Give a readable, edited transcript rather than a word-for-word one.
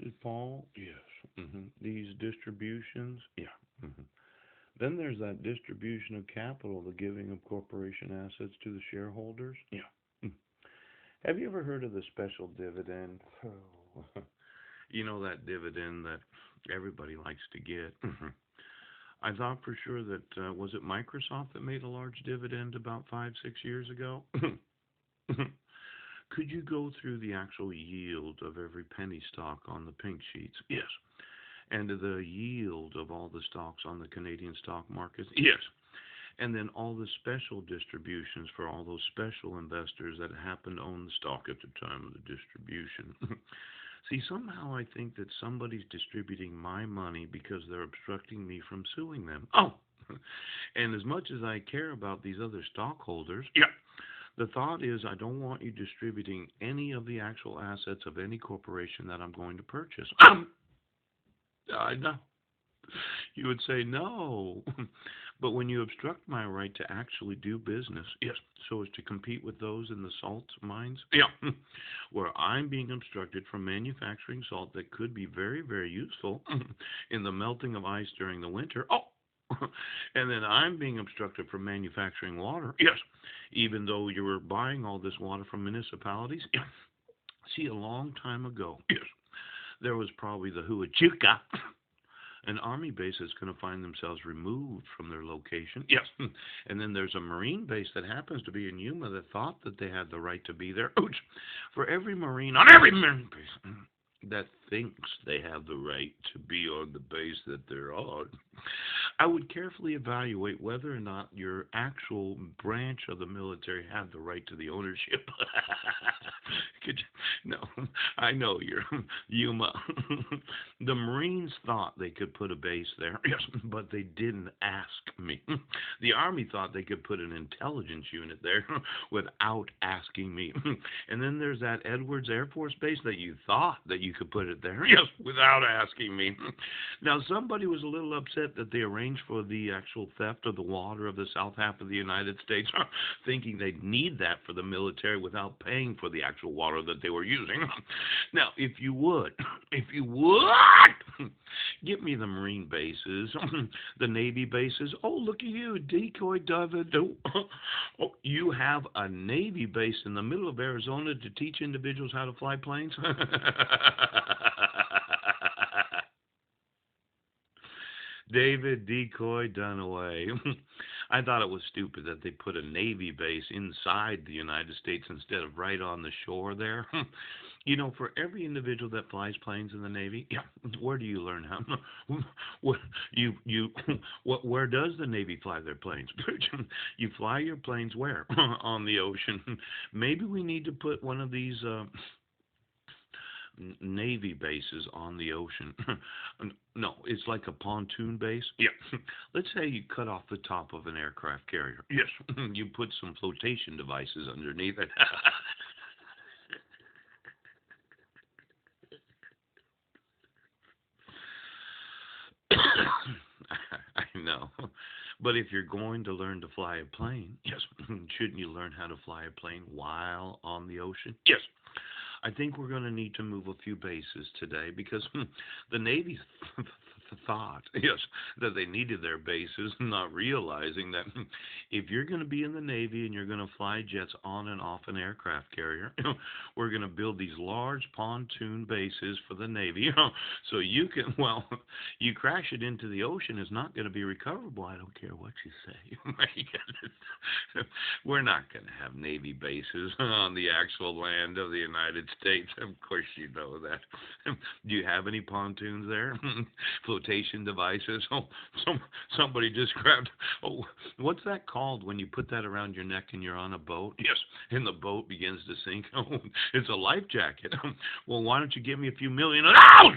Is Paul? Yes. These distributions? Yeah. hmm Then there's that distribution of capital, the giving of corporation assets to the shareholders. Yeah. Mm. Have you ever heard of the special dividend? Oh. You know that dividend that everybody likes to get. I thought for sure that was it Microsoft that made a large dividend about 5, 6 years ago? Could you go through the actual yield of every penny stock on the pink sheets? Yes. And the yield of all the stocks on the Canadian stock market? Yes. And then all the special distributions for all those special investors that happen to own the stock at the time of the distribution. See, somehow I think that somebody's distributing my money because they're obstructing me from suing them. Oh! And as much as I care about these other stockholders, yeah, the thought is I don't want you distributing any of the actual assets of any corporation that I'm going to purchase. I know. You would say no. But when you obstruct my right to actually do business, yes, so as to compete with those in the salt mines, yeah, where I'm being obstructed from manufacturing salt that could be very, very useful in the melting of ice during the winter. Oh, and then I'm being obstructed from manufacturing water. Yes, even though you were buying all this water from municipalities. Yeah. See, a long time ago, yes, there was probably the Huachuca, an army base that's going to find themselves removed from their location. Yes. And then there's a marine base that happens to be in Yuma that thought that they had the right to be there. Ouch. For every marine on every marine base that thinks they have the right to be on the base that they're on, I would carefully evaluate whether or not your actual branch of the military had the right to the ownership. Could you, no, I know you're Yuma. The Marines thought they could put a base there, yes, but they didn't ask me. The Army thought they could put an intelligence unit there without asking me. And then there's that Edwards Air Force Base that you thought that you could put it there, yes, without asking me. Now, somebody was a little upset that they arranged for the actual theft of the water of the south half of the United States, thinking they'd need that for the military without paying for the actual water that they were using. Now, if you would, give me the Marine bases, the Navy bases. Oh, look at you, decoy David. Oh, you have a Navy base in the middle of Arizona to teach individuals how to fly planes? David Decoy Dunaway. I thought it was stupid that they put a Navy base inside the United States instead of right on the shore there. You know, for every individual that flies planes in the Navy, yeah, where do you learn how? What where does the Navy fly their planes? You fly your planes where? On the ocean. Maybe we need to put one of these Navy bases on the ocean. No, it's like a pontoon base. Yeah. Let's say you cut off the top of an aircraft carrier. Yes. You put some flotation devices underneath it. I know. But if you're going to learn to fly a plane, yes, shouldn't you learn how to fly a plane while on the ocean? Yes. I think we're going to need to move a few bases today because the Navy thought, yes, that they needed their bases, not realizing that if you're going to be in the Navy and you're going to fly jets on and off an aircraft carrier, we're going to build these large pontoon bases for the Navy, so you can, well, you crash it into the ocean, it's not going to be recoverable. I don't care what you say. We're not going to have Navy bases on the actual land of the United States. Of course you know that. Do you have any pontoons there? Flotation devices? Oh, somebody just grabbed, oh, what's that called when you put that around your neck and you're on a boat? Yes, and the boat begins to sink. Oh, it's a life jacket. Well, why don't you give me a few million? Ow!